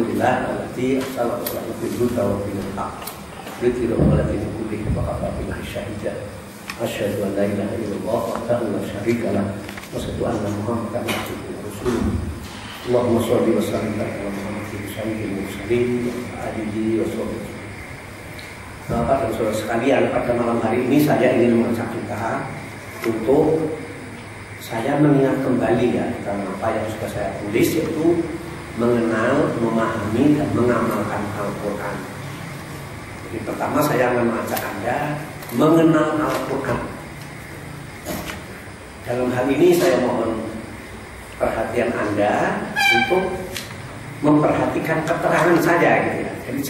Alhamdulillah alladzi arsala rasulahu bil huda wa dinil haqq liyudhhirahu 'ala dini kullihi wa kafa billahi shahida. Asyhadu an la ilaha illallah wahdahu la syarika lah wa asyhadu anna Muhammadan abduhu wa rasuluh. Allahumma shalli wa sallim ala Muhammadin sayyidil mursalin wa alihi wa sahbihi. Bapak dan saudara sekalian, pada malam hari ini saya ingin mengajak kita untuk saya mengingat kembali ya tentang apa yang sudah saya tulis, yaitu mengenal, memahami, dan mengamalkan Al-Quran. Jadi pertama saya mengajak Anda mengenal Al-Quran. Dalam hal ini saya mohon perhatian Anda untuk memperhatikan keterangan saja gitu ya. Jadi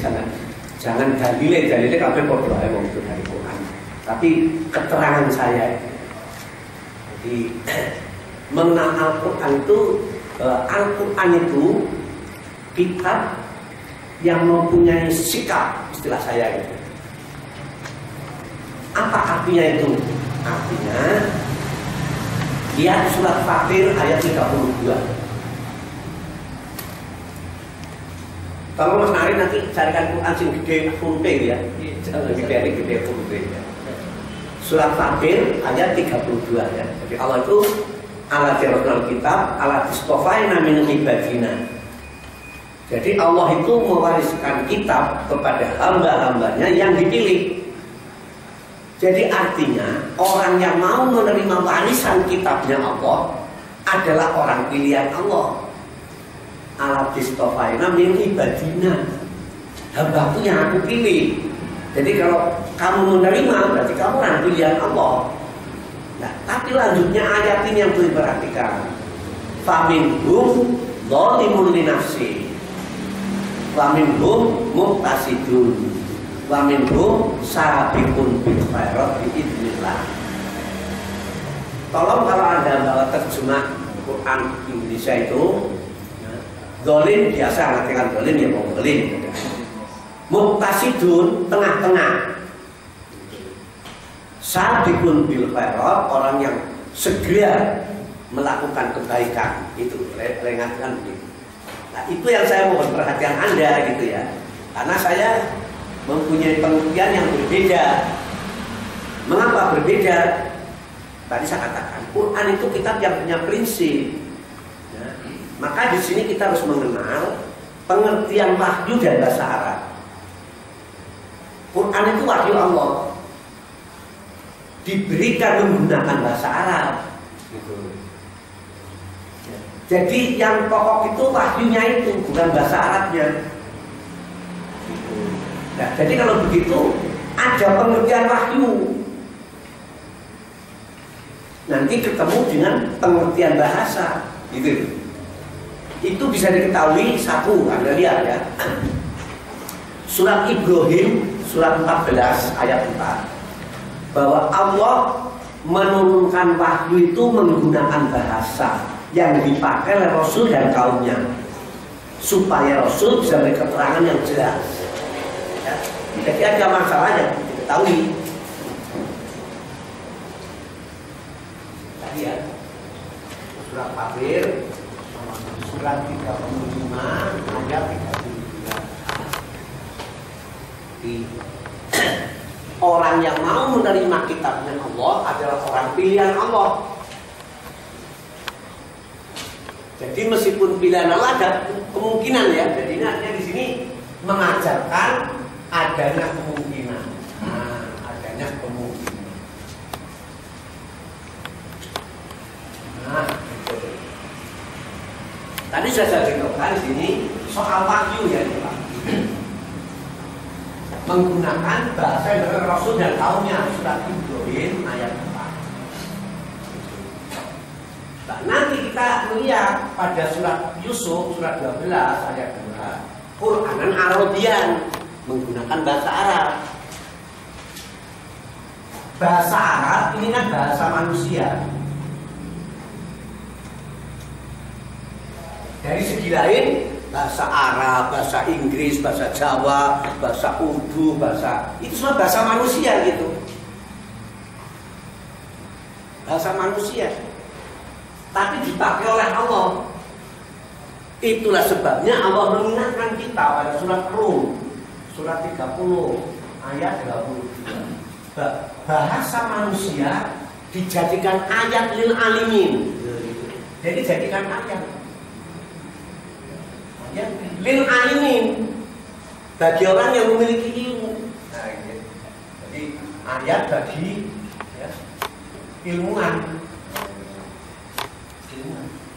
jangan dalile kabeh padha ae wong itu dari Quran. Tapi keterangan saya. Jadi mengenal Al-Quran itu, Al-Quran itu kitab yang mempunyai sikap, istilah saya gitu. Apa artinya itu? Artinya lihat surat Fatir ayat 32. Kalau Mas Nari nanti carikan Quran sing gede huruf ya. Jangan gede huruf ya. Surat Fatir ayat 32 ya. Jadi Allah itu ala tirul kitab ala istofaina min ibadina. Jadi Allah itu mewariskan kitab kepada hamba-hambanya yang dipilih. Jadi artinya orang yang mau menerima warisan kitabnya Allah adalah orang pilihan Allah. Ala istofaina min ibadina. Hambaku yang aku pilih. Jadi kalau kamu menerima berarti kamu orang pilihan Allah. Nah, tapi lanjutnya ayat ini yang perlu diperhatikan. Faminhum dzalimun li nafsi. Faminhum muqtasidun. Faminhum sabiqun bil khairat biidznillah. Tolong kalau Anda bawa terjemah Quran Indonesia itu, dzalim biasa artikan dzalim ya mau dzalim. Muqtasidun tengah-tengah. Sabiqun bil khairat, orang yang segera melakukan kebaikan. Itu lengahkan begitu. Nah, itu yang saya mohon perhatian Anda gitu ya. Karena saya mempunyai pengertian yang berbeda. Mengapa berbeda? Tadi saya katakan, Quran itu kitab yang punya prinsip. Ya. Maka di sini kita harus mengenal pengertian wahyu dan bahasa Arab. Quran itu wahyu Allah, diberikan menggunakan bahasa Arab. Gitu. Jadi yang pokok itu wahyunya itu, bukan bahasa Arabnya. Gitu. Nah, jadi kalau begitu ada pengertian wahyu. Nanti ketemu dengan pengertian bahasa. Gitu. Itu bisa diketahui satu, Anda lihat ya. Surat Ibrahim surat 14 ayat 4, bahwa Allah menurunkan wahyu itu menggunakan bahasa yang dipakai oleh Rasul dan kaumnya, supaya Rasul bisa memberi keterangan yang jelas ya. Jadi ada masalah yang diketahui tadi ya. Surat Fatir surat 35 ayat 33. Orang yang mau menerima kitabnya Allah adalah orang pilihan Allah. Jadi meskipun pilihan Allah ada kemungkinan ya. Jadi artinya di sini mengajarkan adanya kemungkinan. Nah, adanya kemungkinan. Nah, gitu. Tadi saya ceritakan di sini soal wahyu ya, Pak. Menggunakan bahasa dari Rasul dan kaumnya, surat Ibrahim ayat 4. Nah, nanti kita melihat pada surat Yusuf surat 12 ayat 2, Quranan Arabian, menggunakan bahasa Arab. Bahasa Arab ini kan bahasa manusia. Dari segi lain, bahasa Arab, bahasa Inggris, bahasa Jawa, bahasa Urdu, bahasa itu semua bahasa manusia gitu. Bahasa manusia. Tapi dipakai oleh Allah. Itulah sebabnya Allah mengingatkan kita pada surat Rum, surat 30 ayat 32. Bahasa manusia dijadikan ayat lil alimin. Jadi jadikan ayat lil alimin bagi orang yang memiliki ilmu. Nah, gitu. Jadi ayat bagi ya, ilmuwan.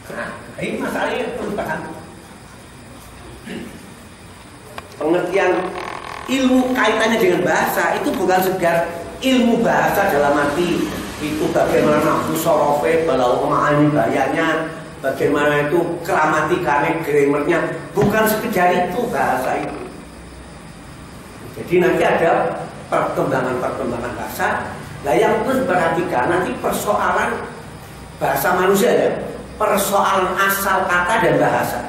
Nah, ini masalahnya perubahan. Pengertian ilmu kaitannya dengan bahasa itu bukan sekedar ilmu bahasa dalam arti itu bagaimana musorofe, balau ma'ani bayarnya, bagaimana itu gramatikanya, grammarnya, bukan sekedar itu bahasa itu. Jadi nanti ada perkembangan bahasa. Nah yang perlu diperhatikan nanti persoalan bahasa manusia ya, persoalan asal kata dan bahasa.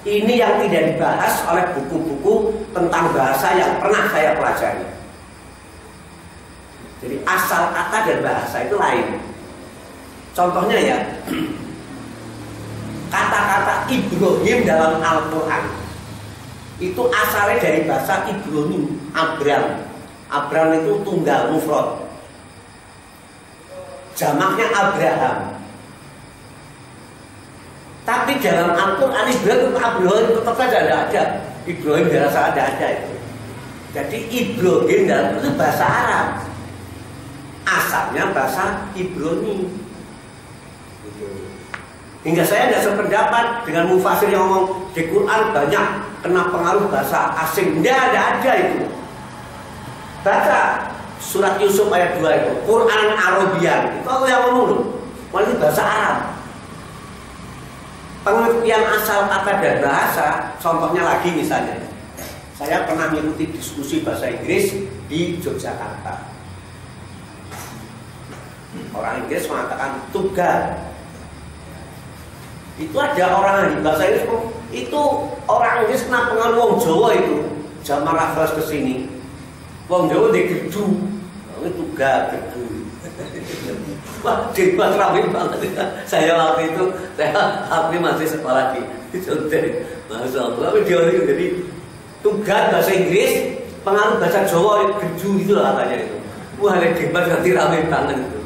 Ini yang tidak dibahas oleh buku-buku tentang bahasa yang pernah saya pelajari. Jadi asal kata dan bahasa itu lain. Contohnya ya, kata-kata Ibrahim dalam Al-Quran itu asalnya dari bahasa Ibrahim, Abram. Abram itu tunggal mufrad. Jamaknya Abraham. Tapi dalam Al-Quran Ibrahim tetap saja tidak ada. Ibrahim dirasa ada itu. Jadi Ibrahim dalam itu bahasa Arab. Asalnya bahasa Ibrani. Hingga saya tidak sependapat dengan mufasir yang ngomong di Quran banyak kena pengaruh bahasa asing. Tidak ada itu. Baca surat Yusuf ayat 2 itu, Quran Arabian. Itu aku yang ngomong loh. Malah itu bahasa Arab. Pengertian asal kata dan bahasa, contohnya lagi misalnya, saya pernah mengikuti diskusi bahasa Inggris di Yogyakarta. Orang Inggris mengatakan tugas. Itu ada orang di bahasa Inggris itu orang Inggris kena pengaruh wong Jawa itu. Zaman Raffles kesini, wong Jawa di gedu, itu tugas gedu. Wah, debat ramai banget. Saya waktu itu, saya masih sekolah di Jonten. Masya Allah, tapi dia itu jadi tugas bahasa Inggris, pengaruh bahasa Jawa, gedu itu lah katanya itu. Wah, debat nanti ramai banget itu.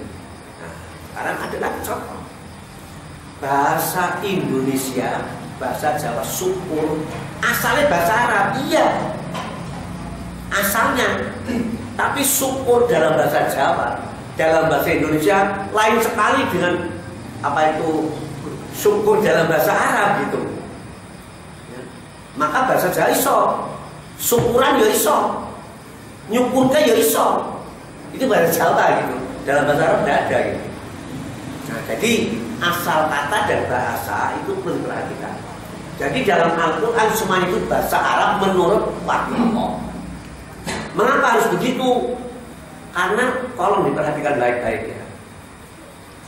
Nah, sekarang ada lagi contoh. Bahasa Indonesia, bahasa Jawa syukur, asalnya bahasa Arab, iya. Asalnya, tapi syukur dalam bahasa Jawa, dalam bahasa Indonesia lain sekali dengan apa itu syukur dalam bahasa Arab gitu. Ya. Maka bahasa Jawa iso, syukuran ya iso, nyukurkan ya iso. Itu bahasa Jawa gitu. Dalam bahasa Arab tidak ada gitu. Nah, jadi asal kata dan bahasa itu perlu diperhatikan. Jadi dalam Al-Quran semuanya itu bahasa Arab menurut wahyu Allah. Mengapa harus begitu? Karena tolong diperhatikan baik-baik ya.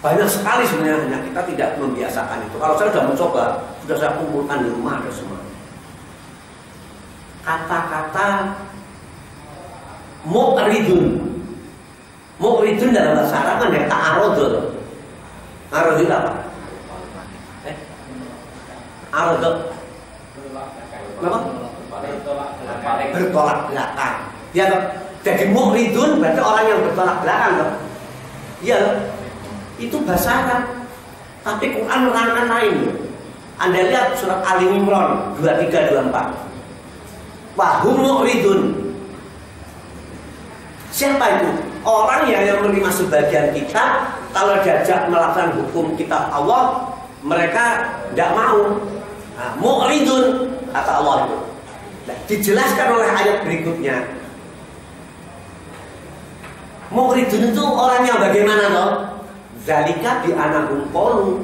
Banyak sekali sebenarnya hanya kita tidak membiasakan itu. Kalau saya sudah mencoba, sudah saya kumpulkan di rumah ada semua. Kata-kata mu'ridun. Mu'ridun dalam bahasa Arab kan ya ta'arudul. Ta'arudul apa? Arudul. Kenapa? Bertolak belakang. Ya, jadi mu'ridun berarti orang yang bertolak belakang loh. Iya loh. Itu bahasa Arab. Tapi Quran menerangkan lain. Anda lihat surat Ali Imran 23-24. Wahum mu'ridun. Siapa itu? Orang yang menerima sebagian kitab, kalau diajak melakukan hukum kitab Allah, mereka tidak mau. Nah, mu'ridun kata Allah itu. Nah, dijelaskan oleh ayat berikutnya. Mu'ridun itu orang yang bagaimana toh? Zalika bi anahum qalu.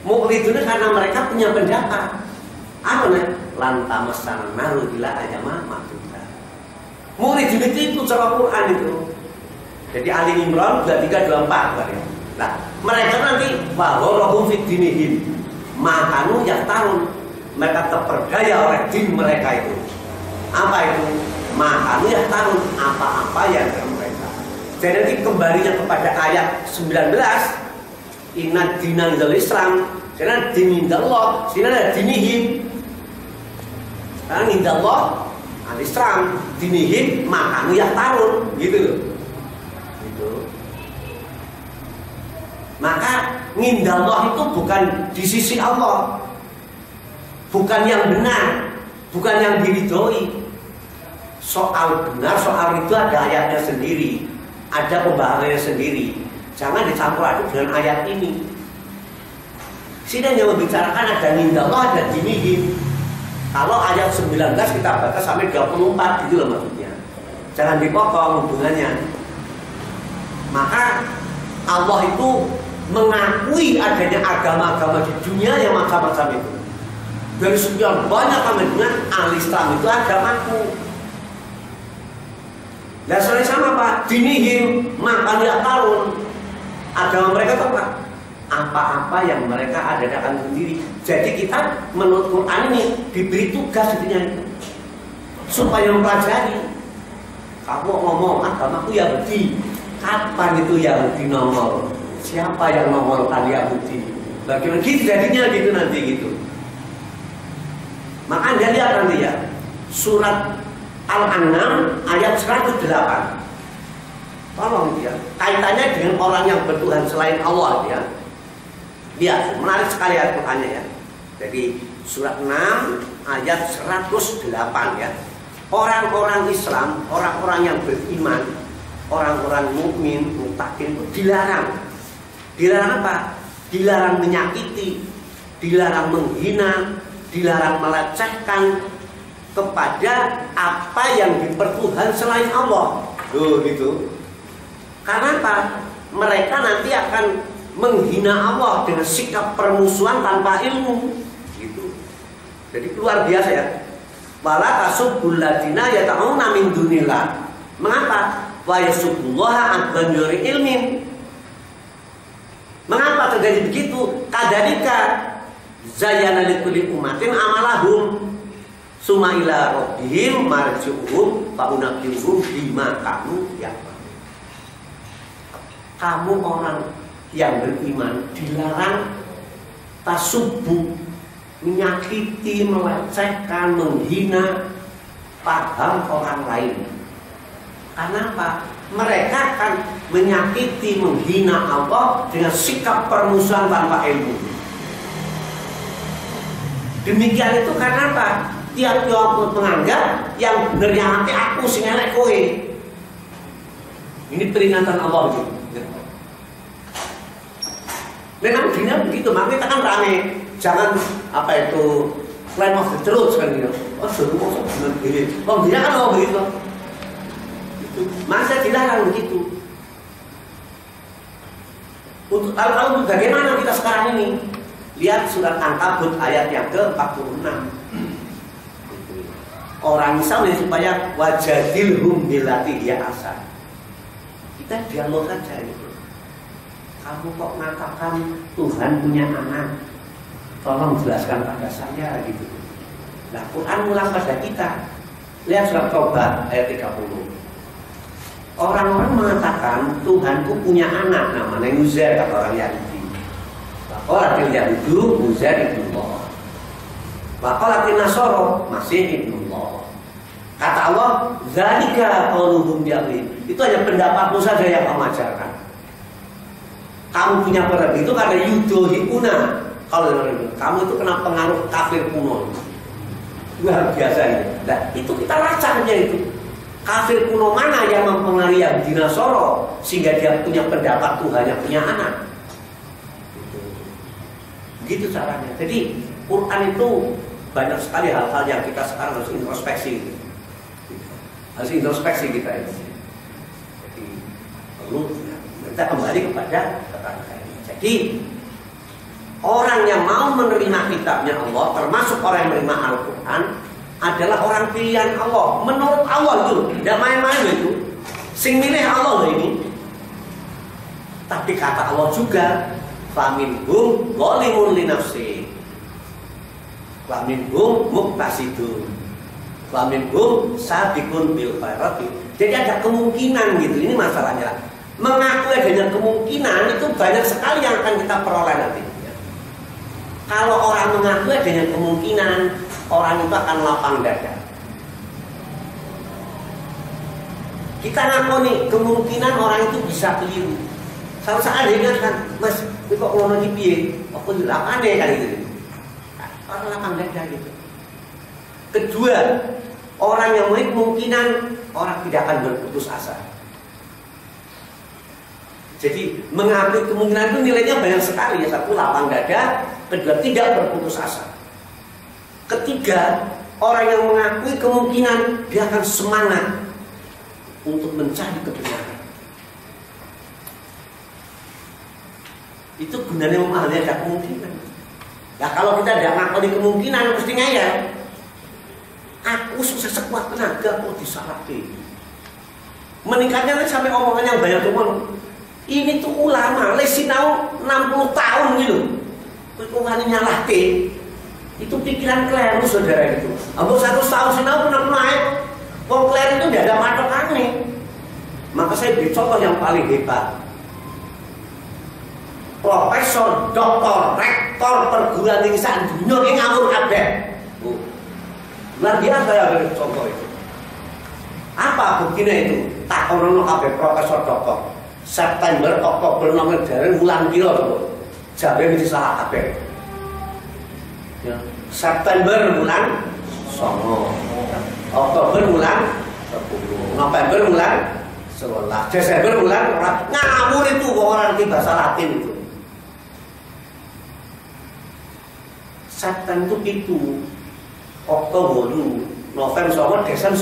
Mu'ridun karena mereka punya pendapat. Apa nih? Lantamasana naru bila ayama maktuba. Mu'ridun itu cara Quran itu. Jadi Ali Imran 23-24. Nah, mereka nanti bahwa fit dinihim makanu yaktarun. Mereka terperdaya oleh din mereka itu. Apa itu? Makanu yaktarun, apa-apa yang mereka. Jadi nanti kembalinya kepada ayat 19. Inna dinal Islam Karena dinindallah, karena dinihim. Karena nindallah al-Islam, dinihim maka ya tarun, gitu loh. Gitu. Maka nindallah itu bukan di sisi Allah, bukan yang benar, bukan yang diridhoi. Soal benar, soal itu ada ayatnya sendiri, ada pembahasannya sendiri. Jangan dicampur aduk dengan ayat ini. Sini hanya membicarakan ada nindallah, ada dinihim. Kalau ayat 19 kita baca sampai 24 gitu loh maksudnya. Jangan dipotong hubungannya. Maka Allah itu mengakui adanya agama-agama di dunia yang macam-macam itu. Dari sekian banyak dengan al-Islam itu agamaku. Dasarnya sama Pak, dinihim maka dia tahun. Agama mereka itu apa? Apa-apa yang mereka adakan sendiri. Jadi kita menurut Quran ini diberi tugas itu supaya mempelajari. Kamu ngomong agamaku Yahudi, kapan itu Yahudi nongol? Siapa yang nongolkan Yahudi? Bagaimana gitu jadinya gitu nanti gitu. Maka Anda lihat nanti ya, surat Al-An'am ayat 108. Tolong ya, kaitannya dengan orang yang bertuhan selain Allah ya. Lihat, menarik sekali Al-Qur'annya ya. Jadi surat 6 ayat 108 ya. Orang-orang Islam, orang-orang yang beriman, orang-orang mukmin, muttaqin itu dilarang. Dilarang apa? Dilarang menyakiti, dilarang menghina, dilarang melecehkan kepada apa yang dipertuhan selain Allah. Tuh gitu. Karena apa? Mereka nanti akan menghina Allah dengan sikap permusuhan tanpa ilmu. Gitu. Jadi luar biasa ya. Wala tasubbul ladina yata'una min dunillah. Mengapa? Wa yasubbullaha an yuri ilmin. Mengapa terjadi begitu? Kadzalika zayyana likulli ummatin amalahum summa ila rabbihim marji'uhum fa unabbi'uhum bima kanu ya'malun. Kamu orang yang beriman dilarang tasubbu, menyakiti, melecehkan, menghina paham orang lain. Karena apa? Mereka akan menyakiti, menghina Allah dengan sikap permusuhan tanpa ilmu. Demikian itu karena apa? Tiap-tiap menganggap yang benernya nanti aku sing elek kowe. Ini peringatan Allah gitu. Memang dunia begitu, makanya kita kan rame. Jangan apa itu claim of the truth kan gitu. Oh suruh kok benar gini. Oh dia kan begitu. Masa dilarang begitu. Untuk lalu bagaimana kita sekarang ini? Lihat surat Ankabut ayat yang ke-46. Orang Islam ini supaya wajadilhum billati hiya ahsan. Kita dialog saja itu. Kamu kok mengatakan Tuhan punya anak? Tolong jelaskan pada saya gitu. Nah, Quran ulang pada kita. Lihat surat Taubah ayat 30. Orang-orang mengatakan Tuhanku punya anak namanya Uzair, kata orang Yahudi. Waqalatil Yahudu Uzair ibnullah. Waqalatil Nasara Masih ibnullah. Kata Allah, zalika qauluhum bi'aqlihim. Itu hanya pendapatmu saja yang kamu ajarkan. Kamu punya pendapat itu karena yudohikuna. Kalau kamu itu kena pengaruh kafir kuno. Luar biasa ini. Nah, itu kita lacaknya itu. Kafir kuno mana yang mempengaruhi yang dinasoro sehingga dia punya pendapat Tuhan yang punya anak. Begitu caranya. Jadi Quran itu banyak sekali hal-hal yang kita sekarang harus introspeksi. Harus introspeksi kita ini. Jadi perlu kita kembali kepada kata-kata ini. Jadi orang yang mau menerima kitabnya Allah, termasuk orang yang menerima Al-Quran, adalah orang pilihan Allah. Menurut Allah itu, tidak main-main itu. Sing milih Allah loh ini. Tapi kata Allah juga, faminhum zalimun li nafsi, faminhum muqtasidun, faminhum sabiqun bil khairati. Jadi ada kemungkinan gitu. Ini masalahnya. Mengakui adanya kemungkinan itu banyak sekali yang akan kita peroleh nanti. Kalau orang mengaku adanya kemungkinan orang itu akan lapang dada. Kita ngakoni kemungkinan orang itu bisa keliru. Sama saat dia kan, Mas, ini kok ngono iki piye? Apa dilapane kan gitu. Orang lapang dada gitu. Kedua, orang yang memiliki kemungkinan orang tidak akan berputus asa. Jadi mengakui kemungkinan itu nilainya banyak sekali ya. Satu, lapang dada. Kedua, tidak berputus asa. Ketiga, orang yang mengakui kemungkinan dia akan semangat untuk mencari kebenaran. Itu gunanya memahami ada kemungkinan. Nah kalau kita tidak mengakui kemungkinan mestinya ya aku susah sekuat tenaga kok disalahin. Meningkatnya sampai omongan yang banyak teman. Ini tuh ulama, lesinau 60 tahun gitu. Kekuatan nyalahke. Itu pikiran keliru saudara itu. Abang 100 tahun sinau pernah naik. Wong keliru itu tidak ada patokannya. Maka saya beri contoh yang paling hebat. Profesor, doktor, rektor perguruan tinggi sak dunia yang ngawur kabeh. Luar biasa ya contoh itu. Apa buktinya itu? Tak ono kabeh profesor doktor. September, Oktober, November, bulan kilo tuh. Jabe mesti salah kabeh. Ya. September bulan 9, Oktober bulan 10, November bulan 11, Desember bulan ngawur itu orang di bahasa Latin itu. September itu Oktober dulu, November 9, Desember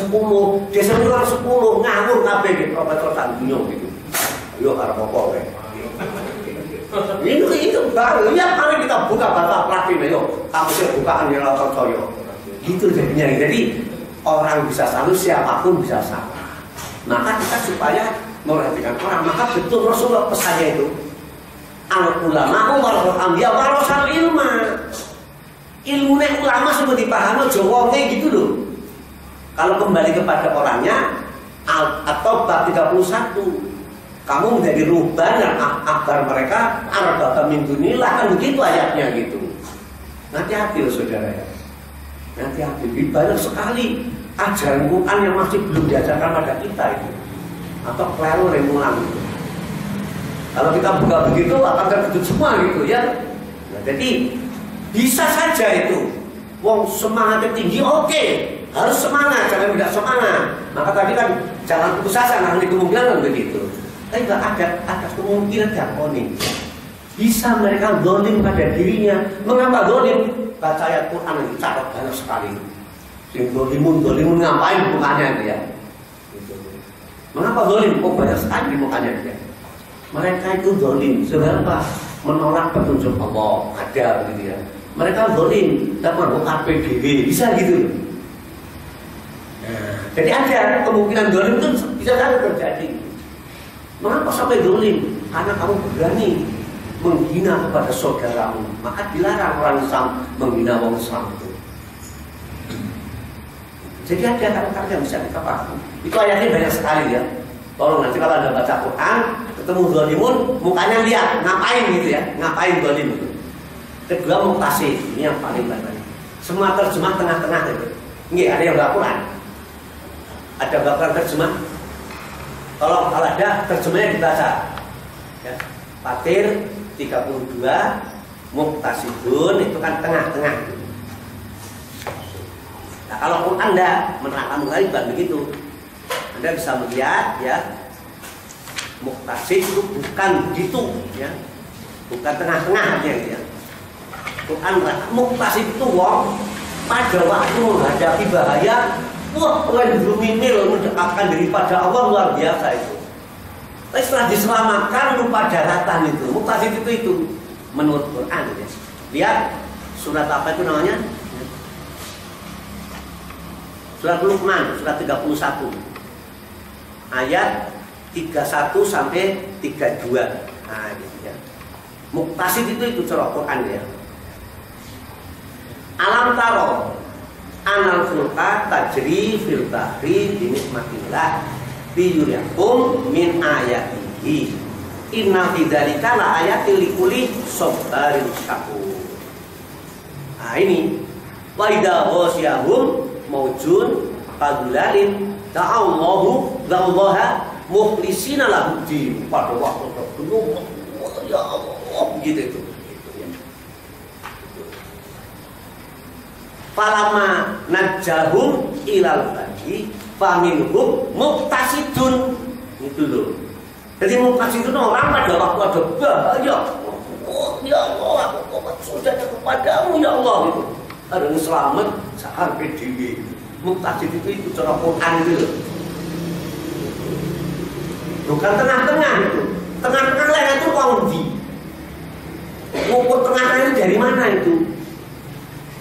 10, Desember 10 ngawur kabeh di profesor Tandunya gitu. Yo karo apa kowe. Itu baru ya kali kita buka bahasa Latin yo, kamusnya bukaan yang percaya. Gitu jadinya. Jadi orang bisa salah, siapapun bisa salah. Maka kita supaya memperhatikan orang, maka betul Rasulullah pesannya itu al ulama warasatul anbiya warasal ilma. Ilmunya ulama sudah dipahami jawabnya gitu loh. Kalau kembali kepada orangnya atau bab 31 kamu menjadi ruhban yang agar mereka arba'atan min dunillah, kan begitu ayatnya gitu. Hati-hati loh saudara ya. Hati-hati, banyak sekali ajaran Quran yang masih belum diajarkan pada kita itu. Atau keliru remulan gitu. Kalau kita buka begitu akan terkejut semua gitu ya. Nah, jadi bisa saja itu. Wong semangatnya tinggi, oke. Harus semangat, jangan tidak semangat. Maka tadi kan jangan putus asa, nanti kemungkinan begitu. Tapi ada kemungkinan diakoni. Bisa mereka zalim pada dirinya. Mengapa zalim? Baca ayat Quran yang dicatat banyak sekali. Sing zalimun ngapain mukanya dia? Gitu. Mengapa zalim? Oh banyak sekali di mukanya dia. Mereka itu zalim. Sebenarnya menolak petunjuk Allah. Ada gitu ya. Mereka zalim, tapi menolak PDW. Bisa gitu. Nah, jadi ada kemungkinan zalim itu bisa saja terjadi. Mengapa sampai zalim? Karena kamu berani menghina kepada saudaramu. Maka dilarang orang Islam menghina orang Islam itu. Jadi ada kata-kata yang bisa kita pahami. Itu ayatnya banyak sekali ya. Tolong nanti kalau Anda baca Quran, ketemu zalimun, mukanya lihat, ngapain gitu ya. Ngapain zalim itu. Kedua muktasi, ini yang paling banyak. Semua terjemah tengah-tengah itu. Nggih, ada yang enggak Quran. Ada bapak terjemah. Kalau ada terjemahnya dibaca ya. Fatir 32, Muqtasidun itu kan tengah-tengah. Nah kalau Quran Anda menerangkan lagi bukan begitu. Anda bisa melihat ya, Muqtasid itu bukan begitu ya. Bukan tengah-tengah ya. Quran Muqtasid itu wong pada waktu menghadapi bahaya, wah, mil mendekatkan daripada Allah luar biasa itu. Tapi setelah diselamatkan lupa daratan itu. Muqtasid itu menurut Quran ya. Lihat surat apa itu namanya? Surat Luqman, surat 31. Ayat 31 sampai 32. Nah, gitu ya. Muqtasid itu cara Quran ya. Alam taro anal fulka tajri fil bahri bi nikmatillah bi yuriyakum min ayatihi inna fi dzalika la ayatil likulli sabarin syakur. Nah ini wa idza ghasyahum maujun qadulalin ta'allaha mukhlisina lahu din. Pada waktu terpenuh ya Allah begitu itu. Falama najahum ilal bagi faminhum muqtasidun. Itu loh. Jadi muqtasidun orang pada waktu ada bahaya. Oh ya Allah, aku sudah kepadamu ya Allah gitu. Ada yang selamat sampai di muqtasid itu cara Quran itu. Bukan tengah-tengah itu. Tengah-tengah lain itu kondi. Ngukur tengah-tengah itu dari mana itu?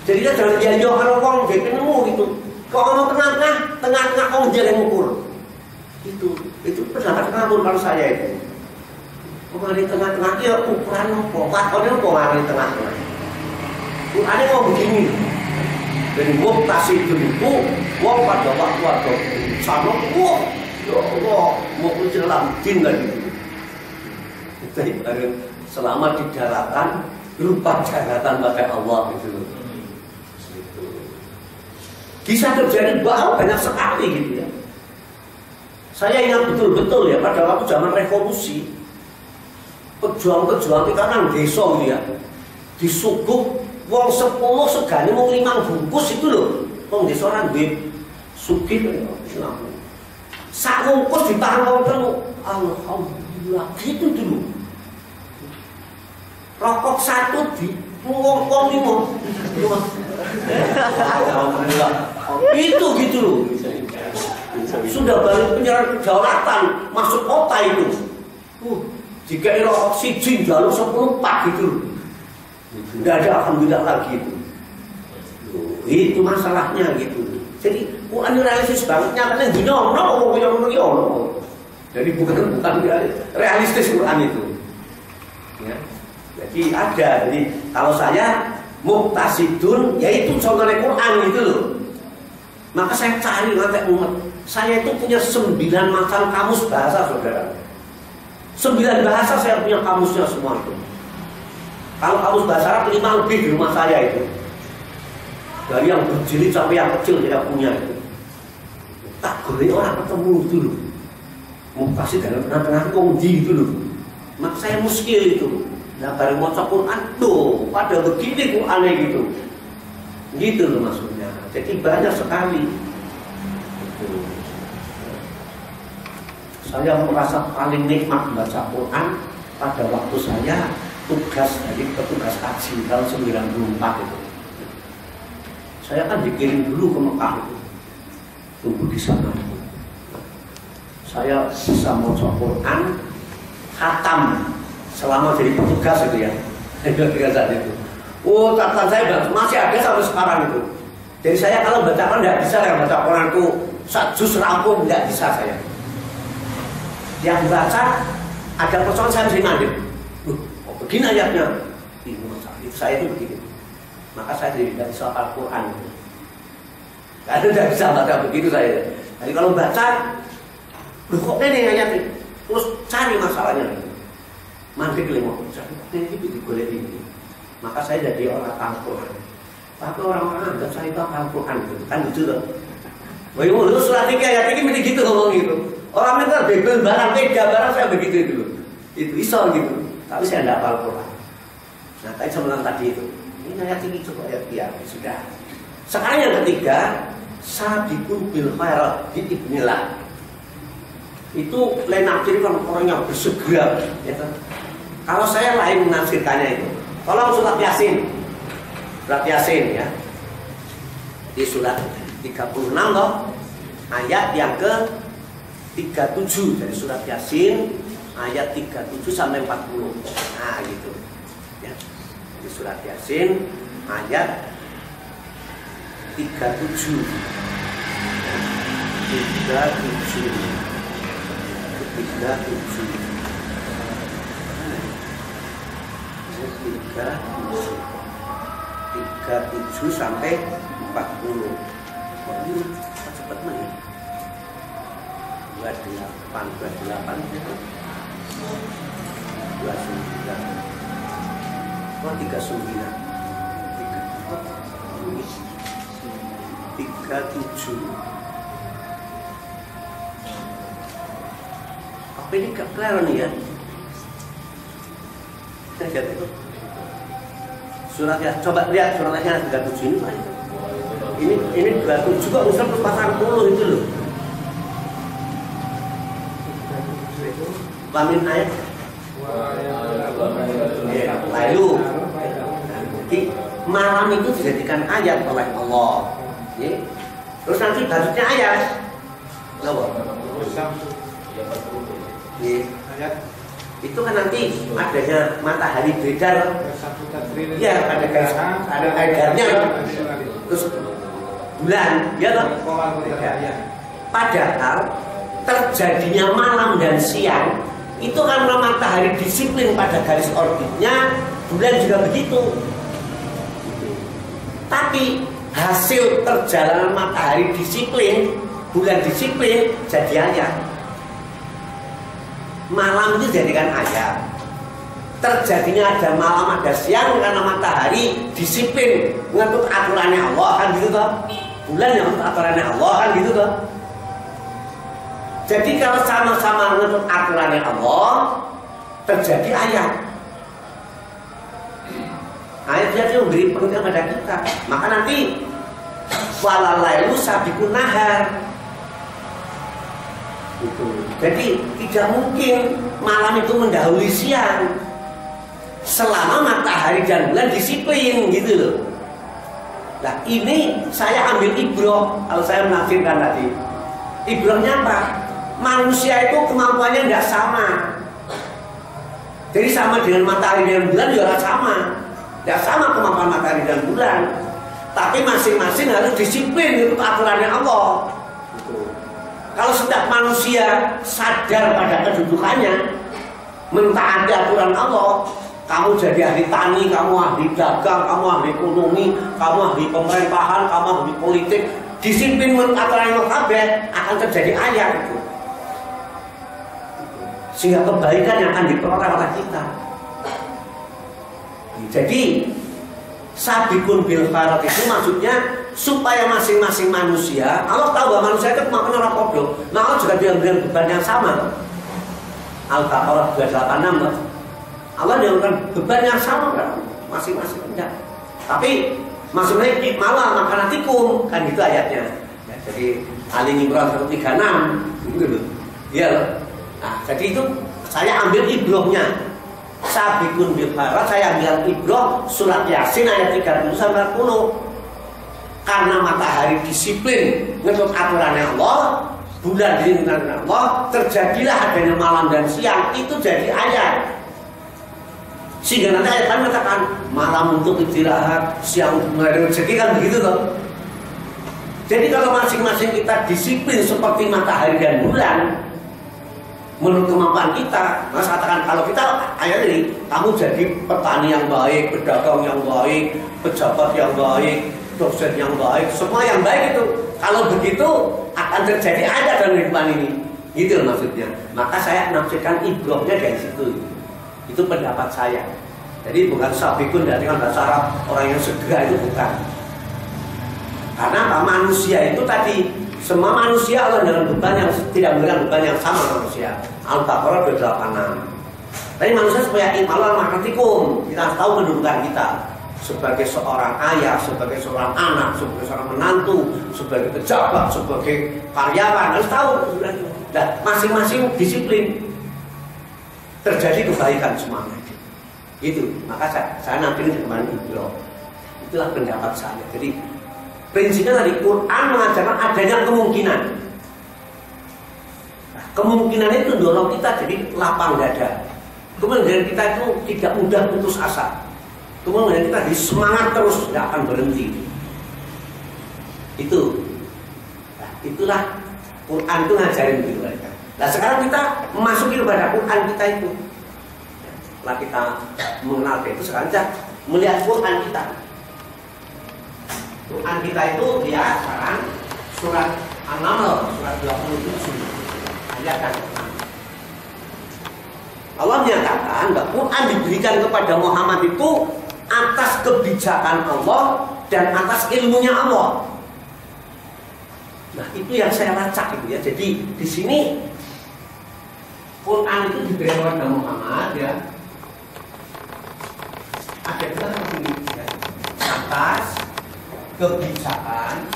Jadi dia jangan jauh kalau kong dia nemu gitu. Kalau mau tengah-tengah kong dia yang ngukur. Itu pendapat ngawur kalau saya itu. Kemarin tengah-tengah dia ukuran apa? Waktunya apa kemarin tengah-tengah? Ukurannya mau begini. Jadi muqtasidun itu, wong pada waktu ada sama, wah, ya Allah, mau dalam din lagi. Jadi bareng selama di daratan, lupa daratan pada Allah gitu. Bisa terjadi banyak sekali gitu ya. Saya ingat betul-betul ya pada waktu zaman revolusi, pejuang-pejuang kita kan desa gitu ya, disuguh wong 10 segane mau 5 bungkus itu loh. Wong desa ora duwe sugih kok. Sak bungkus ditahan wong telu. Alhamdulillah gitu dulu. Rokok 1 di wong 5. Alhamdulillah. Itu gitu loh. Sudah balik penyerahan kedaulatan masuk kota itu. Jika rokok siji jalur 10 pak gitu loh. Tidak ada alhamdulillah lagi itu. Itu masalahnya gitu. Jadi Quran realistis banget nyatanya dinono. Jadi bukan realistis Quran itu. Ya. Jadi ada. Jadi kalau saya muqtasidun yaitu contohnya Quran gitu loh. Maka saya cari nanti umat. Saya itu punya 9 macam kamus bahasa saudara. 9 bahasa saya punya kamusnya semua itu. Kalau kamus bahasa Arab 5 lebih di rumah saya itu. Dari yang berjilid sampai yang kecil saya punya itu. Tak boleh orang ketemu itu loh. Muqtasid dalam tengah-tengah kongji itu loh. Maka saya muskil itu. Nah baru mau Quran tuh pada begini Qurannya gitu. Gitu loh maksudnya. Jadi banyak sekali. Saya merasa paling nikmat membaca Quran pada waktu saya tugas dari petugas haji tahun 94 itu. Saya kan dikirim dulu ke Mekah itu. Tunggu di sana. Saya bisa membaca Quran khatam selama jadi petugas itu ya. Saat itu. Oh, catatan saya masih ada sampai sekarang itu. Jadi saya kalau baca Quran tidak bisa yang baca Quran itu juz rampung tidak bisa saya. Yang baca ada persoalan saya mesti mandek. Begini ayatnya. Itu saya itu begini. Maka saya tidak bisa hafal Quran. Karena tidak bisa baca begitu saya. Jadi kalau baca, kok ini ayatnya? Terus cari masalahnya. Mandek lima. Ini digolek ini. Maka saya jadi orang Al-Quran. Tapi orang-orang anggap saya itu Al-Quran kan gitu loh. Wah itu surat 3 ayat ini mesti gitu ngomong gitu. Orang itu bebel barang beda barang saya begitu itu loh. Itu iso gitu. Tapi saya tidak hafal Quran. Nah tadi saya bilang tadi itu. Ini ayat ini coba ayat ya sudah. Sekarang yang ketiga, sabiqun bil khairat biidznillah. Itu lain nafsir kan orang yang bersegera. Ya kan? Kalau saya lain menafsirkannya itu. Tolong surat Yasin. Surat Yasin ya. Di surat 36 loh. Ayat yang ke 37 dari surat Yasin ayat 37 sampai 40. Nah gitu. Ya. Di surat Yasin ayat 37. 37 sampai 40. Ini cepat mana? 28 itu 29. Oh 39. 37. Apa ini gak clear nih ya? Lihat itu. Suratnya, coba lihat suratnya 37 ini Pak. Ini 27 kok misal plus 40 itu loh. Pamin ayat. Lalu malam itu dijadikan ayat oleh Allah. Terus nanti barunya ayat. Kenapa? Itu kan nanti adanya matahari beredar. Ya, ada garisnya. Terus bulan, ya toh? Padahal terjadinya malam dan siang itu karena matahari disiplin pada garis orbitnya, bulan juga begitu. Tapi hasil perjalanan matahari disiplin, bulan disiplin, jadi ayat. Malam itu jadikan ayat. Terjadinya ada malam ada siang karena matahari disiplin mengatur aturannya Allah, kan gitu toh. Bulan yang mengatur aturannya Allah, kan gitu toh. Jadi kalau sama-sama mengatur aturannya Allah, terjadi ayat. Ayat jadi memberi pengertian pada kita. Maka nanti walalailu sabiqun nahar. Gitu. Jadi tidak mungkin malam itu mendahului siang selama matahari dan bulan disiplin, gitu loh. Nah ini saya ambil ibroh kalau saya menafsirkan tadi. Ibrohnya apa? Manusia itu kemampuannya tidak sama. Jadi sama dengan matahari dan bulan juga sama. Tidak sama kemampuan matahari dan bulan. Tapi masing-masing harus disiplin untuk aturannya Allah. Kalau setiap manusia sadar pada kedudukannya, mentaati aturan Allah, kamu jadi ahli tani, kamu ahli dagang, kamu ahli ekonomi, kamu ahli pemerintahan, kamu ahli politik, disiplin menurut aturan Allah akan terjadi ayat itu. Sehingga kebaikan yang akan diperoleh oleh kita. Jadi sabiqun bil khairat itu maksudnya supaya masing-masing manusia, Allah tahu bahwa manusia itu kemampuan orang bodoh. Nah Allah juga dengan beban yang sama. Al-Baqarah 286. Allah dengan beban yang sama kan masing-masing enggak. Tapi maksudnya malah maka nantikum kan gitu ayatnya. Ya, jadi Ali Imran 136 gitu loh. Iya loh. Nah, jadi itu saya ambil ibrohnya. Sabiqun bil khairat, saya ambil ibroh surat Yasin ayat 30 sampai 40. Karena matahari disiplin menurut aturannya Allah, bulan diinginkan Allah, terjadilah adanya malam dan siang, itu jadi ayat. Sehingga nanti ayat kan mengatakan malam untuk istirahat, siang untuk mencari rezeki, kan begitu toh. Jadi kalau masing-masing kita disiplin seperti matahari dan bulan menurut kemampuan kita, mas katakan kalau kita ayat ini, kamu jadi petani yang baik, pedagang yang baik, pejabat yang baik, dosen yang baik, semua yang baik itu. Kalau begitu akan terjadi ada dalam kehidupan ini, gitu maksudnya. Maka saya menafsirkan ibrohnya dari situ. Itu pendapat saya. Jadi bukan sabiqun dari kan bahasa Arab orang yang segera, itu bukan. Karena apa? Manusia itu tadi semua manusia Allah dengan beban yang tidak memberikan beban yang sama manusia. Al-Baqarah 286. Tapi manusia supaya Allah ma'atikum, kita harus tahu kedudukan kita sebagai seorang ayah, sebagai seorang anak, sebagai seorang menantu, sebagai pejabat, sebagai karyawan, harus tahu. Nah, masing-masing disiplin terjadi kebaikan semuanya. Itu, maka saya nampilin kemarin itu. Itulah pendapat saya. Jadi prinsipnya dari Quran mengajarkan adanya kemungkinan. Nah, kemungkinan itu dorong kita jadi lapang dada. Kemudian kita itu tidak mudah putus asa. Kemudian kita jadi semangat terus, tidak akan berhenti. Itu, nah, itulah Quran itu ngajarin gitu. Nah sekarang kita memasuki kepada Quran kita itu. Setelah kita mengenal itu, sekarang kita melihat Quran kita. Quran kita itu dia sekarang surat An-Naml surat 27 ayat kan. Allah menyatakan bahwa Quran diberikan kepada Muhammad itu atas kebijakan Allah dan atas ilmunya Allah. Nah itu yang saya lacak gitu ya. Jadi di sini Quran itu diberi oleh Nabi Muhammad ya. Ada kita begini ya. Atas kebijakan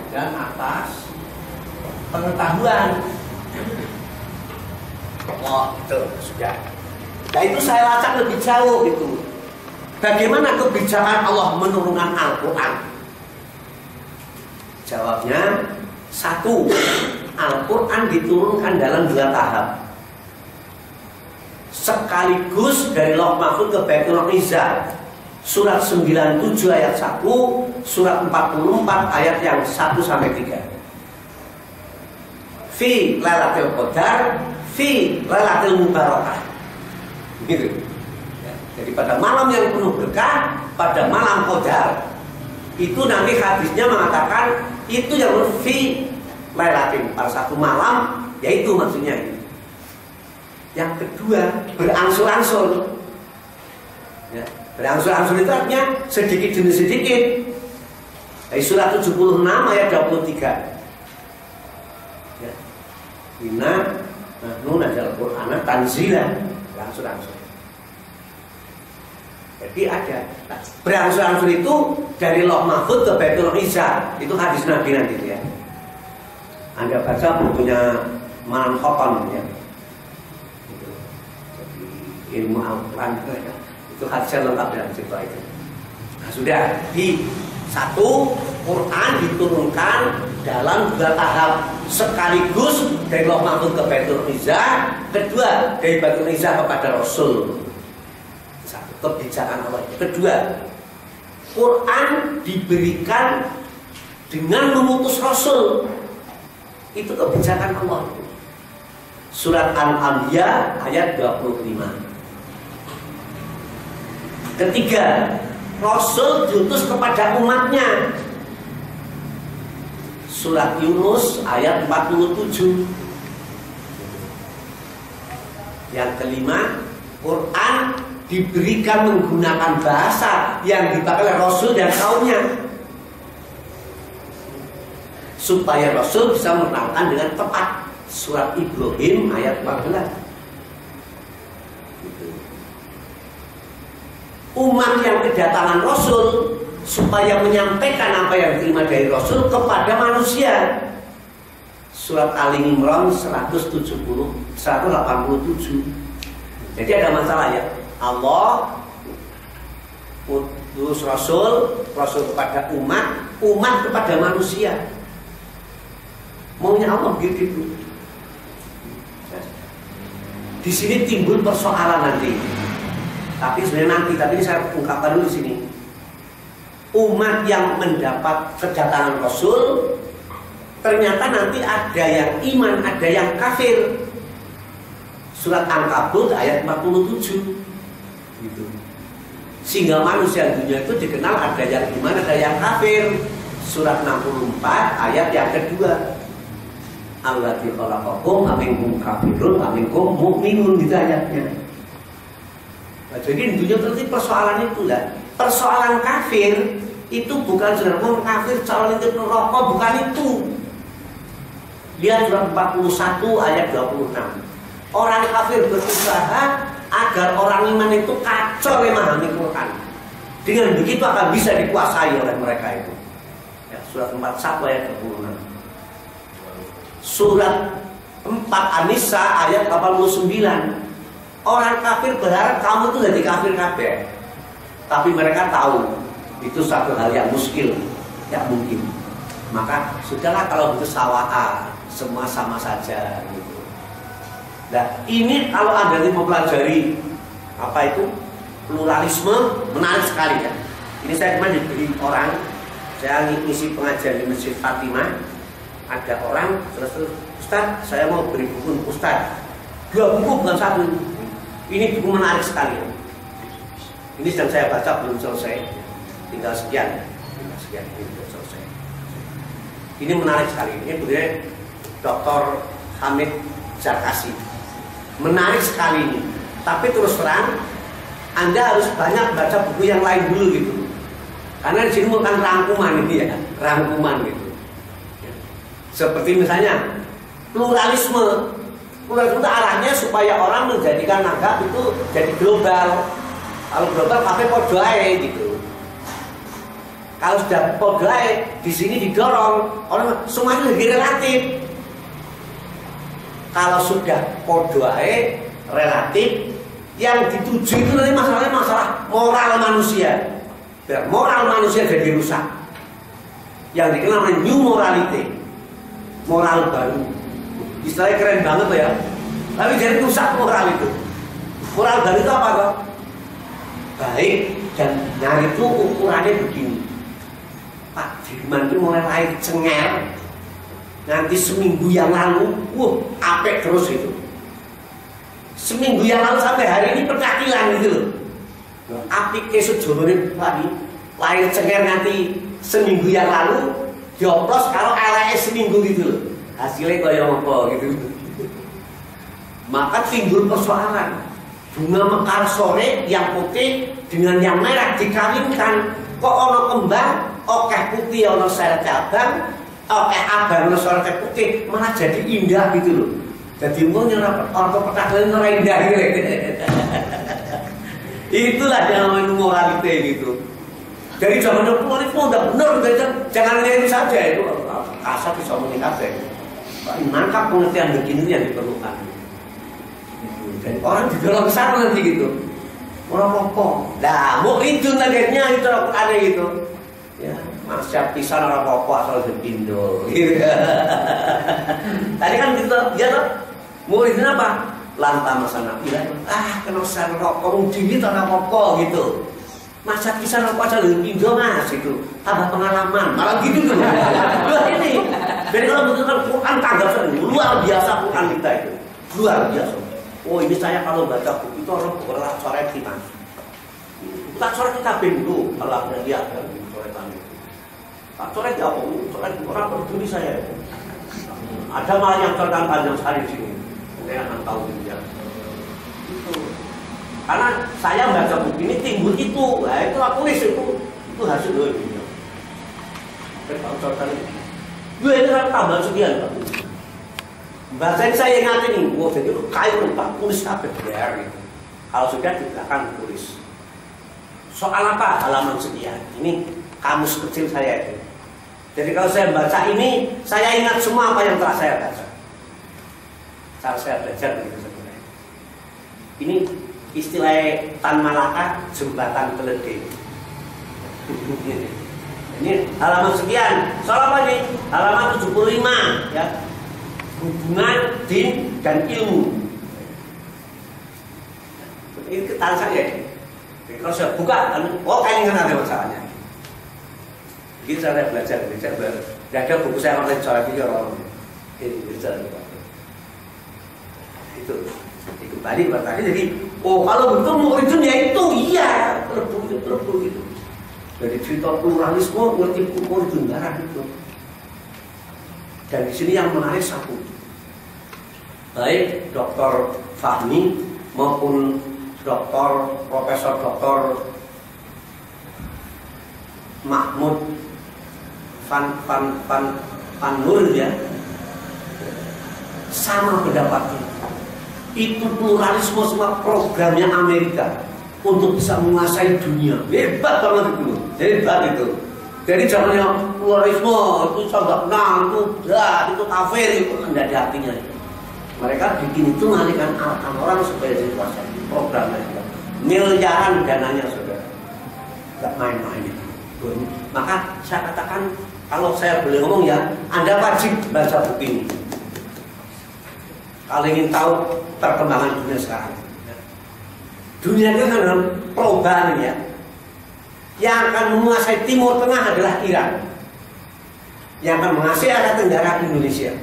dan atas pengetahuan. Oh itu sudah. Nah itu saya lacak lebih jauh gitu. Bagaimana kebijakan Allah menurunkan Al-Quran? Jawabnya, satu, Al-Quran diturunkan dalam 2 tahap. Sekaligus dari Lauh Mahfuz ke Baitul Izzah. Surat 97 ayat 1, surat 44 ayat yang 1-3. Fi Lailatul Qadar, fi Lailatul Mubarakah. Begitu. Jadi pada malam yang penuh berkah, pada malam Qadar, itu nanti hadisnya mengatakan itu yang fi lailatin, pada satu malam, yaitu maksudnya. Yang kedua, berangsur-angsur. Ya, berangsur-angsur itu artinya sedikit demi sedikit. Dari surat 76 ayat 23. Ya. Inna nahnu nazzalna Qur'ana tanzila, berangsur-angsur. Jadi ada berangsur-angsur itu dari Lauh Mahfuz ke Baitul Izzah. Itu hadis Nabi nanti ya. Anda baca bukunya Malam Khoton ya. Jadi ilmu Al-Quran ya. Itu hadisnya lengkap dalam cerita itu. Nah sudah di satu, Quran diturunkan dalam 2 tahap sekaligus dari Lauh Mahfuz ke Baitul Izzah. Kedua dari Baitul Izzah kepada Rasul. Kebijakan Allah. Kedua, Quran diberikan dengan mengutus Rasul. Itu kebijakan Allah. Surat Al-Anbiya ayat 25. Ketiga, Rasul diutus kepada umatnya. Surat Yunus ayat 47. Yang kelima, Quran diberikan menggunakan bahasa yang dipakai oleh Rasul dan kaumnya, supaya Rasul bisa menerangkan dengan tepat. Surat Ibrahim ayat 14. Umat yang kedatangan Rasul supaya menyampaikan apa yang diterima dari Rasul kepada manusia. Surat Ali Imran 187. Jadi ada masalah ya. Allah utus Rasul, Rasul kepada umat, umat kepada manusia. Maunya Allah begitu. Di sini timbul persoalan nanti. Tapi sebenarnya tapi ini saya ungkapkan dulu di sini. Umat yang mendapat kedatangan Rasul, ternyata nanti ada yang iman, ada yang kafir. Surat Ankabut ayat 47. Gitu. Sehingga manusia dunia itu dikenal ada yang iman, ada yang kafir. Surat 64 ayat yang kedua. Alladzī khalaqakum faminkum kafirun faminkum mu'minun, gitu ayatnya. Nah, jadi dunia terjadi persoalan itu lah. Persoalan kafir itu bukan sekedar kafir calon itu neraka, bukan itu. Lihat surat 41 ayat 26. Orang kafir berusaha agar orang iman itu kacau memahami Quran. Dengan begitu akan bisa dikuasai oleh mereka itu. Ya, surat 41 ayat 26. Surat 4 An-Nisa ayat 89. Orang kafir berharap kamu itu jadi kafir kabeh. Tapi mereka tahu itu satu hal yang muskil, yang mungkin. Maka sudahlah kalau itu sawaa, semua sama saja gitu. Nah ini kalau Anda mempelajari apa itu pluralisme, menarik sekali ya. Ini saya kemarin diberi orang, saya ngisi pengajian di Masjid Fatimah. Ada orang terus Ustaz, saya mau beri buku Ustaz. 2 buku bukan 1. Ini buku menarik sekali. Ini sedang saya baca belum selesai. Tinggal sekian. Ini belum selesai. Ini menarik sekali. Ini budaya Dr. Hamid Zarkasi. Menarik sekali ini. Tapi terus terang Anda harus banyak baca buku yang lain dulu gitu. Karena di sini bukan rangkuman ini ya, rangkuman gitu. Seperti misalnya pluralisme. Pluralisme itu arahnya supaya orang menjadikan anggap itu jadi global. Kalau global kafe podo ae gitu. Kalau sudah podo ae, di sini didorong orang semuanya lebih relatif. Kalau sudah podo ae relatif, yang dituju itu nanti masalahnya masalah moral manusia. Biar moral manusia jadi rusak. Yang dikenal namanya new morality, moral baru. Istilahnya keren banget tuh ya. Tapi jadi rusak moral itu. Moral baru itu apa toh? Baik dan benar itu ukurannya begini. Pak Dirman itu mulai lahir cenger. Nanti seminggu yang lalu, apek terus itu. Seminggu yang lalu sampai hari ini petakilan gitu loh. Apik esok jodone tadi lahir cenger nanti seminggu yang lalu dioplos kalau LS seminggu gitu loh. Hasilnya kaya apa gitu. Maka timbul persoalan. Bunga mekar sore yang putih dengan yang merah dikawinkan. Kok ono kembang, oke putih ono sel cabang, oke abang ono sel putih, malah jadi indah gitu loh. Jadi umumnya orang petakilan orang indah gitu. Itulah yang namanya morality gitu. Jadi zaman dulu itu udah benar, jangan itu saja itu kasar bisa meningkat deh. Nangkap pengertian begini yang diperlukan. Dan orang didorong ke sana nanti gitu. Orang rokok. Nah, mau itu targetnya itu aneh gitu. Ya, masyarakat pisan orang rokok asal sepindo. Gitu. Tadi kan gitu, ya loh. Mau itu apa? Lantah masalah bilang, kena sarang rokok, dini tanah rokok gitu. Masa kisah rokok aja lebih Indo mas itu, tambah pengalaman, malah gitu tuh. Loh ini, jadi kalau betul-betul Quran tanggap luar biasa Quran kita itu, luar biasa. Oh ini saya kalau baca buku itu orang berat coret kita, tak coret kita bindu, kalau ada lihat kan coretan itu. Tak coret ya, coret orang peduli saya. Ada malah yang coretan panjang sekali di sini. Saya akan tahu dia itu karena saya baca buku ini timbul itu, nah itu aku tulis itu hasil dari dia. Gue itu kan tambah sekian Pak. Bahasa saya ingat ini, jadi kayu Pak tulis apa biar gitu. Kalau sudah akan tulis soal apa halaman sekian. Ini kamus kecil saya itu. Jadi kalau saya baca ini, saya ingat semua apa yang telah saya baca. Cara saya belajar begitu sebenarnya. Ini istilah Tan Malaka jembatan keledai. Ini halaman sekian. Soal apa nih? Halaman 75 ya. Hubungan din dan ilmu. Ini ketan saya. Jadi kalau saya buka, kayaknya kan ada masalahnya. Begitu saya belajar. Tidak ada buku saya online soal ini orang ini belajar. Itu kembali bertanya jadi kalau betul muridun ya itu iya terlalu gitu. Jadi cerita pluralisme ngerti muridun darah itu. Dan di sini yang menarik satu, baik Dr. Fahmi maupun Profesor Dr. Mahmud Van Nur ya sama pendapatnya. Itu pluralisme semua programnya Amerika untuk bisa menguasai dunia. Hebat banget itu. Hebat itu. Jadi zamannya pluralisme itu sangat kenal, itu kafir, itu tidak ada artinya. Mereka bikin itu mengalihkan orang supaya jadi kuasai programnya. Miliaran dananya saudara. Gak main-main itu. Maka saya katakan kalau saya boleh ngomong ya, Anda wajib baca buku ini. Kalau ingin tahu perkembangan dunia sekarang, dunia itu kan perubahan ya. Yang akan menguasai Timur Tengah adalah Iran. Yang akan menguasai Asia Tenggara Indonesia.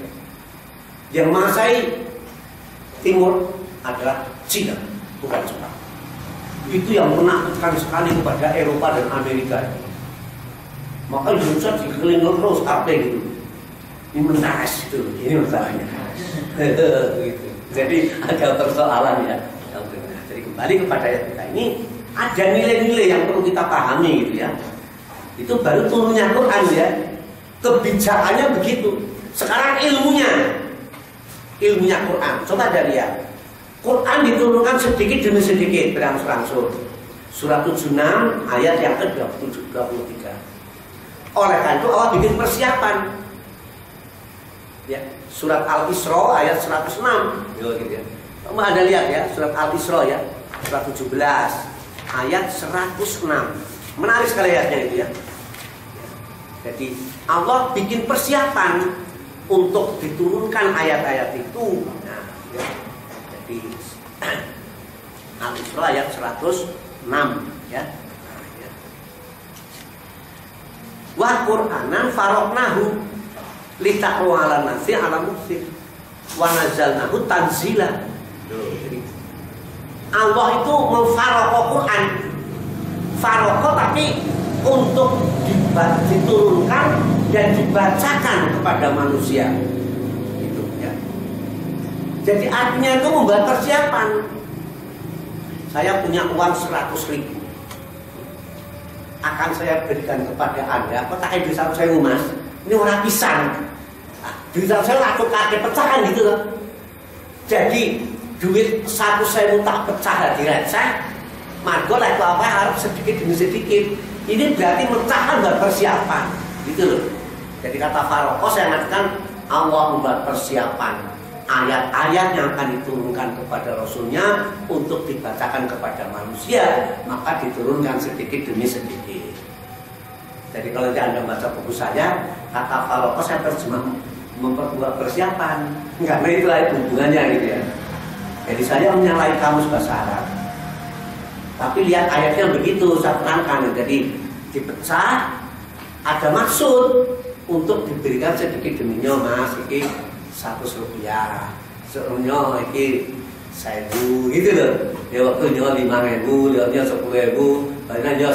Yang menguasai Timur adalah Cina, bukan Jepang. Itu yang menakutkan sekali kepada Eropa dan Amerika. Maka Indonesia dikelilingi terus apa gitu. Ini menarik itu, ini masalahnya. Jadi ada persoalan ya. Jadi kembali kepada kita ini ada nilai-nilai yang perlu kita pahami gitu ya. Itu baru turunnya Quran ya. Kebijakannya begitu. Sekarang ilmunya Quran. Coba Anda lihat. Quran diturunkan sedikit demi sedikit berangsur-angsur. Surat 76 ayat yang ke-23. Oleh karena itu Allah bikin persiapan. Ya, surat Al-Isra ayat 106. Gitu ya. Kamu ada lihat ya, surat Al-Isra ya, surat 17 ayat 106. Menarik sekali ayatnya itu ya. Jadi Allah bikin persiapan untuk diturunkan ayat-ayat itu. Nah, ya. Jadi Al-Isra ayat 106 ya. Wa Qur'anan faraqnahu litaqru 'alan nasi 'ala muksin wa nazzalnahu tanzila. Jadi Allah itu memfaraqah Quran. Faraqah tapi untuk diturunkan dan dibacakan kepada manusia. Itu ya. Jadi artinya itu membuat persiapan. Saya punya uang 100.000. Akan saya berikan kepada Anda. Kok tak duit saya Mas? Ini orang pisang. Nah, duit saya laku kakek pecahan gitu loh. Jadi duit 100.000 tak pecah lagi receh. Margo lah itu apa harus sedikit demi sedikit. Ini berarti mencahkan buat persiapan. Gitu loh. Jadi kata Faroko saya mengatakan Allah membuat persiapan ayat-ayat yang akan diturunkan kepada Rasulnya untuk dibacakan kepada manusia, maka diturunkan sedikit demi sedikit. Jadi kalau Anda baca buku saya, kata Faroko saya terjemah memperbuat persiapan. Enggak, itu lah hubungannya gitu ya. Jadi saya menyalahi kamus bahasa Arab. Tapi lihat ayatnya begitu, saya terangkan. Jadi dipecah, ada maksud untuk diberikan sedikit demi Mas, ini 100 rupiah, serunya ini 1.000 gitu loh. Ya waktu nyawa 5.000, dia 10.000, banyak nyawa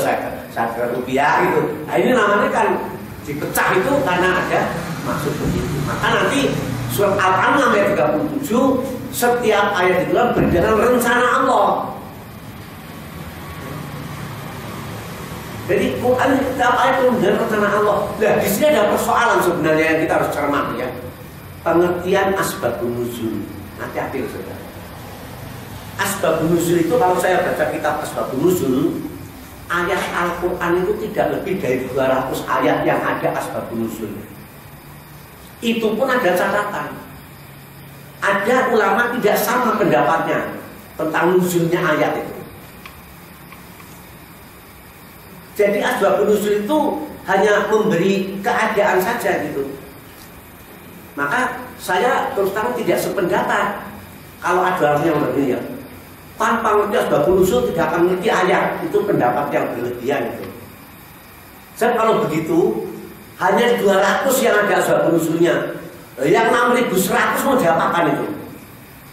1 rupiah gitu. Nah ini namanya kan dipecah itu karena ada maksud begitu. Maka nanti surat Al-An'am ayat 37, setiap ayat itu berdasarkan rencana Allah. Jadi Quran setiap ayat itu berdasarkan rencana Allah. Nah di sini ada persoalan sebenarnya yang kita harus cermati ya. Pengertian asbabun nuzul. Hati-hati saudara. Asbabun nuzul itu kalau saya baca kitab asbabun nuzul, ayat Al-Quran itu tidak lebih dari 200 ayat yang ada asbabun nuzul. Itu pun ada catatan. Ada ulama tidak sama pendapatnya tentang nuzulnya ayat itu. Jadi asbabun nuzul itu hanya memberi keadaan saja gitu. Maka saya terus terang tidak sependapat kalau ada orang yang begini ya. Tanpa ngerti asbabun nuzul tidak akan ngerti ayat, itu pendapat yang berlebihan itu. Saya kalau begitu hanya 200 yang ada asbabun nuzulnya. Yang 6.100 mau diapakan itu?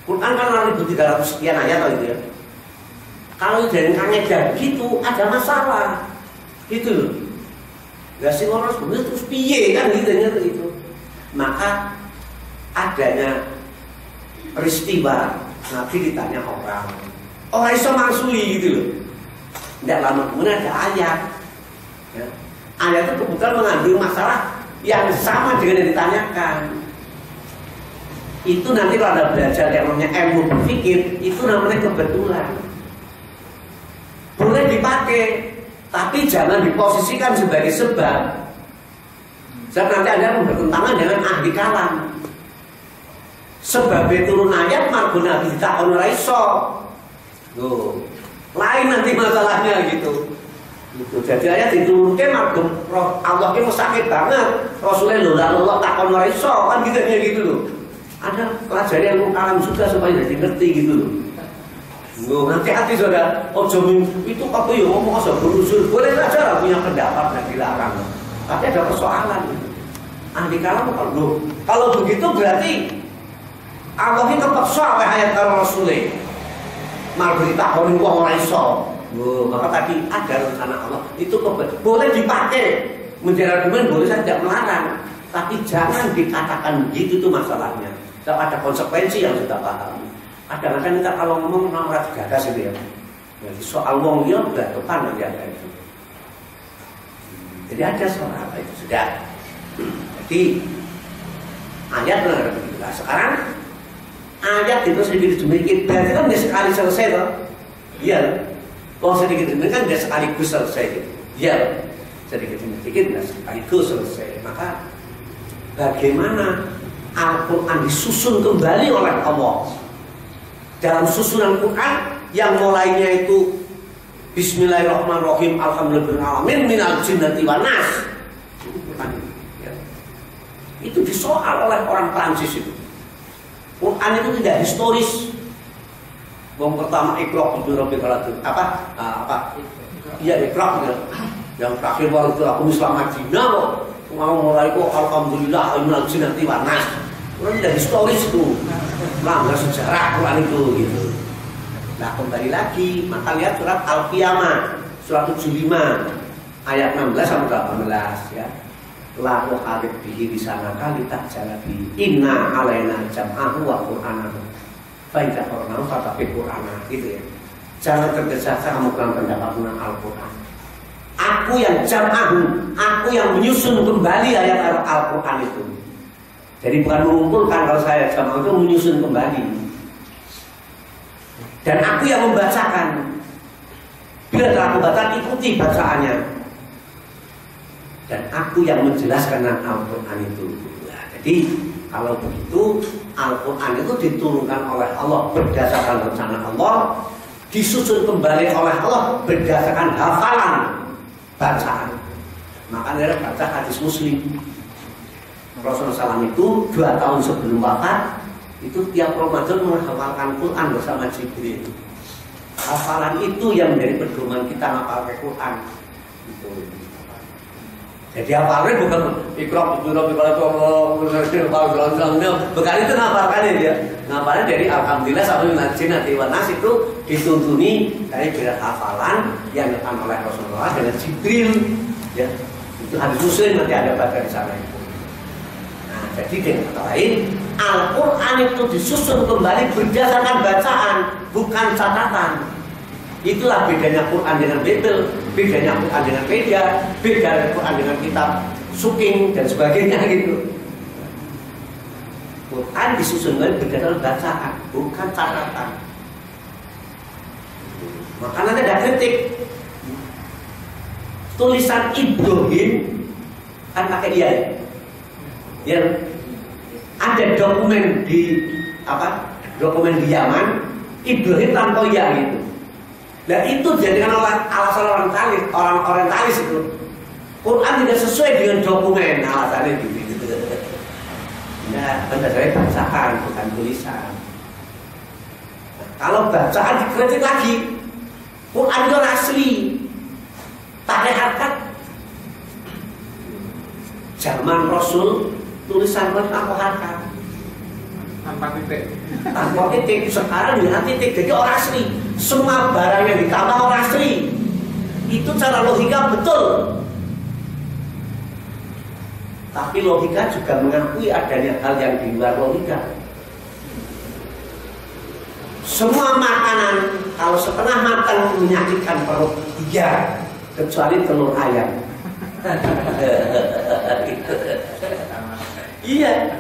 Quran kan 6.300 sekian ayat gitu ya. Kalau dari kangeda begitu ada masalah. Gitu loh. Gak sih orang sebenarnya terus piye kan gitu. Maka adanya peristiwa Nabi ditanya orang iso maksuli gitu loh. Tidak lama kemudian ada ayat ya. Ayat itu kebetulan mengandung masalah yang sama dengan yang ditanyakan. Itu nanti kalau Anda belajar yang namanya ilmu berpikir, itu namanya kebetulan. Boleh dipakai, tapi jangan diposisikan sebagai sebab. Sebab nanti Anda bertentangan dengan ahli kalam. Sebab turun ayat margo Nabi ditakon ora iso. Loh, lain nanti masalahnya gitu. Gitu. Jadi ayat diturunke margo Allah ki sakit banget. Rasulullah Allah takon ora iso kan gitu loh. Ada pelajaran ilmu kalam juga supaya jadi ngerti gitu loh. Loh, hati-hati saudara. Ojo itu apa ya ngomong asbabun nuzul. Boleh saja lah punya pendapat dan dilarang. Tapi ada persoalan. Ahli kalam kalau begitu berarti Allah ini kepeksa oleh ayat Rasulullah. Margo ditakoni wong ora iso. Maka tadi ada rencana Allah. Itu boleh dipakai menjadi argumen, boleh saja tidak melarang. Tapi jangan dikatakan begitu itu masalahnya. Tidak ada konsekuensi yang sudah paham. Kadang-kadang kita kalau ngomong nomor gagas itu ya. Jadi soal wong dia udah depan nanti ada itu. Jadi ada suara apa itu sudah. Jadi ayat benar begitu. Nah, sekarang ayat itu sedikit demi berarti kan tidak sekali selesai toh. Iya. Kalau sedikit demi kan tidak sekaligus selesai. Iya. Sedikit demi sedikit tidak sekaligus selesai. Maka bagaimana Al-Quran disusun kembali oleh Allah dalam susunan Quran yang mulainya itu Bismillahirrahmanirrahim, Alhamdulillahirrahmanirrahim, minal jinnati wan nas. Itu disoal oleh orang Prancis itu. Quran itu tidak historis. Yang pertama Iqra bismi rabbikal ladzi apa? Iya Iqra ya. Yang terakhir baru itu aku Islam Madinah kok. Mau mulai kok alhamdulillah minal jinnati wan nas. Quran tidak historis itu. Melanggar sejarah Quran itu gitu. Nah kembali lagi, maka lihat surat Al-Qiyamah, surat 75 ayat 16 sampai 18 ya. La tuharrik bihi lisanaka litajalabi inna alaina jam'ahu wa qur'anahu fa idza qara'nahu fattabi' qur'ana gitu ya. Jangan tergesa-gesa kamu dalam pendapat tentang Al-Qur'an. Aku yang jam'ahu, aku yang menyusun kembali ayat Al-Qur'an itu. Jadi bukan mengumpulkan, kalau saya jam'ahu itu menyusun kembali. Dan aku yang membacakan. Bila telah membaca, ikuti bacaannya. Dan aku yang menjelaskan Al-Quran itu. Nah, jadi kalau begitu Al-Quran itu diturunkan oleh Allah berdasarkan rencana Allah, disusun kembali oleh Allah berdasarkan hafalan bacaan. Makanya baca hadis Muslim. Rasulullah SAW itu 2 tahun sebelum wafat itu tiap Ramadan menghafalkan Quran bersama Jibril. Hafalan itu yang menjadi pedoman kita menghafal Quran. Gitu. Jadi hafalnya bukan Iqra bismi rabbikal ladzi bukan itu ngapalkannya dia. Ngapalnya dari alhamdulillah sampai minal jinnati wan nas itu dituntuni dari berat hafalan yang dilakukan oleh Rasulullah dengan Jibril. Ya. Itu hadis Muslim nanti ada baca di sana itu. Nah, jadi dengan kata lain Al-Quran itu disusun kembali berdasarkan bacaan, bukan catatan. Itulah bedanya Quran dengan Bible, bedanya Quran dengan media, bedanya Quran dengan kitab suking dan sebagainya gitu. Quran disusun kembali berdasarkan bacaan, bukan catatan. Makanya ada kritik. Tulisan Ibrahim kan pakai iya ya. Ya, ada dokumen di dokumen di Yaman Ibrahim tanpa ya gitu. Nah itu dijadikan alasan orang orientalis itu. Quran tidak sesuai dengan dokumen alasannya gitu. Nah berdasarkan bacaan bukan tulisan. Nah, kalau bacaan dikritik lagi, Quran itu asli pakai harkat. Zaman Rasul tulisan tanpa harkat. Tanpa titik. Sekarang dengan titik. Jadi orang asli. Semua barang yang ditambah orang asli. Itu cara logika betul. Tapi logika juga mengakui adanya hal yang di luar logika. Semua makanan kalau setengah matang menyakitkan perut, iya, kecuali telur ayam. Iya.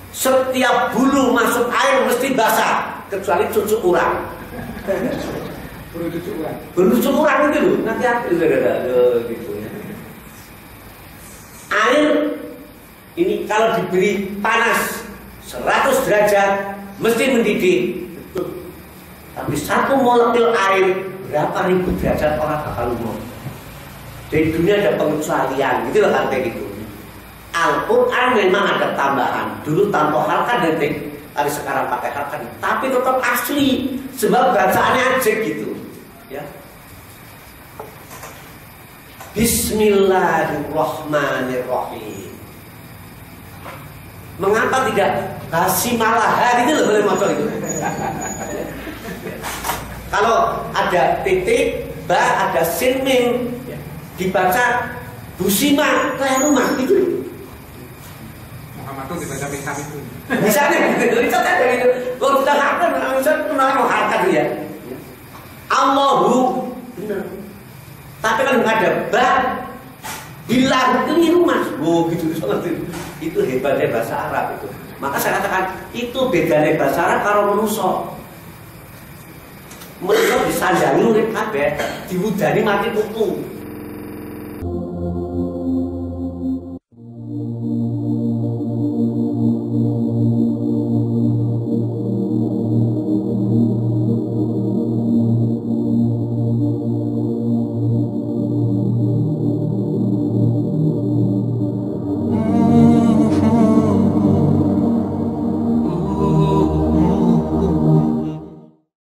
Setiap bulu masuk air mesti basah, kecuali cucu urang. Bulu cucu urang itu loh, nanti ada gitu ya. Air ini kalau diberi panas 100 derajat mesti mendidih. Betul. Tapi 1 molekul air berapa ribu derajat orang bakal lumpuh. Di dunia ada pengecualian, gitu loh kan kayak gitu. Al-Quran memang ada tambahan. Dulu tanpa harkat detik, tapi sekarang pakai harkat. Tapi tetap asli, sebab bacaannya aja gitu. Ya. Bismillahirrahmanirrahim. Mengapa tidak Hasimalaha gitu loh boleh masuk itu. Kalau ada titik, ba, ada sin mim, dibaca Busima, rumah gitu. Muhammad dibaca Mikam itu. Misalnya gitu, itu kan dari itu. Kalau kita harkat, misalnya menaruh harkat ya. Allahu, benar. Tapi kalau nggak ada ba, di bilang keliru mas, oh gitu itu hebatnya bahasa Arab itu. Maka saya katakan itu bedanya bahasa Arab karo manusia. Manusia disandangi urip kabeh, diwudani mati kutu.